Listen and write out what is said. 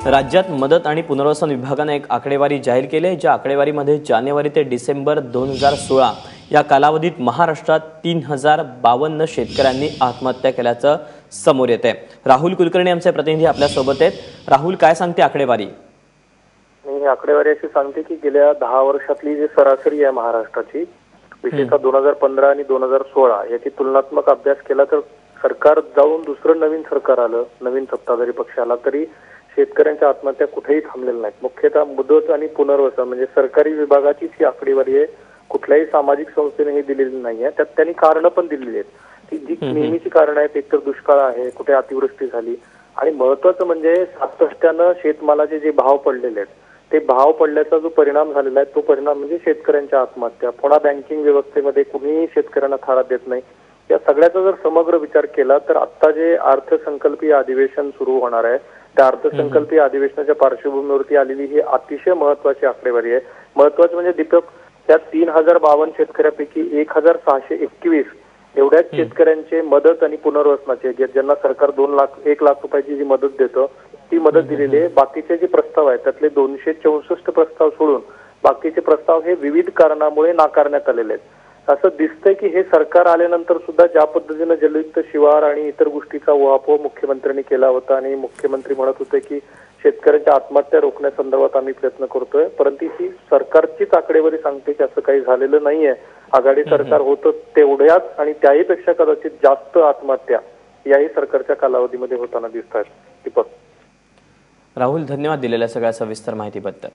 राज्यात मदत आणि पुनर्वसन विभागाने एक आकडेवारी जाहीर केली आहे। ज्या आकडेवारीमध्ये जानेवारी ते डिसेंबर 2016 या कालावधीत महाराष्ट्रात 3052 शेतकऱ्यांनी आत्महत्या केल्याचं समोर येत आहे। राहुल कुलकर्णी आमचे प्रतिनिधी आपल्या सोबत आहेत। राहुल, काय सांगते आकडेवारी? ही आकडेवारी अशी सांगते की गेल्या 10 वर्षातली जी सरासरी आहे महाराष्ट्राची, विशेषतः 2015 आणि 2016 याची तुलनात्मक अभ्यास केला तर सरकार जाऊन दुसरं नवीन सरकार आलं, नवीन सत्ताधारी पक्ष आला तरी शेतकऱ्यांच्या आत्महत्या कुठेही थांबलेल्या नाहीत। मुख्यतः मदत आणि पुनर्वसन म्हणजे सरकारी विभागाचीच ही आकडेवारी आहे, कुठल्याही सामाजिक संस्थेने ही दिलेली नाहीये। त्यात त्यांनी कारणं पण दिलेली आहेत की जी नेहमीची कारणं आहेत, एकतर दुष्काळ आहे, कुठे अतिवृष्टी झाली आणि महत्वाचं म्हणजे सातत्यानं शेतमालाचे जे भाव पडलेले आहेत ते भाव पडल्याचा जो परिणाम झालेला आहे तो परिणाम म्हणजे शेतकऱ्यांच्या आत्महत्या। पुन्हा बँकिंग व्यवस्थेमध्ये कुणीही शेतकऱ्यांना थारा देत नाही। या सगळ्याचा जर समग्र विचार केला तर आता जे अर्थसंकल्पीय अधिवेशन सुरू होणार आहे त्या अर्थसंकल्पीय अधिवेशनाच्या पार्श्वभूमीवरती आलेली ही अतिशय महत्वाची आकडेवारी आहे। महत्वाचं म्हणजे दीपक, त्या 3052 शेतकऱ्यापैकी 1621 एवढ्याच शेतकऱ्यांचे मदत आणि पुनर्वसनाचे ज्यांना सरकार 1 लाख रुपयाची जी मदत देतं ती मदत दिलेली आहे। बाकीचे जे प्रस्ताव आहेत त्यातले 264 प्रस्ताव सोडून बाकीचे प्रस्ताव हे विविध कारणामुळे नाकारण्यात आलेले आहेत। असं दिसतंय की हे सरकार आल्यानंतर सुद्धा ज्या पद्धतीने जलयुक्त शिवार आणि इतर गोष्टीचा उहापोह मुख्यमंत्र्यांनी केला होता आणि मुख्यमंत्री म्हणत होते की शेतकऱ्यांच्या आत्महत्या रोखण्यासंदर्भात आम्ही प्रयत्न करतोय, परंतु ही सरकारचीच आकडेवारी सांगते की असं काही झालेलं नाहीये। आघाडी सरकार होतं तेवढ्याच आणि त्याहीपेक्षा कदाचित जास्त आत्महत्या याही सरकारच्या कालावधीमध्ये होताना दिसत आहेत। दीपक, राहुल, धन्यवाद दिलेल्या सगळ्या सविस्तर माहितीबद्दल।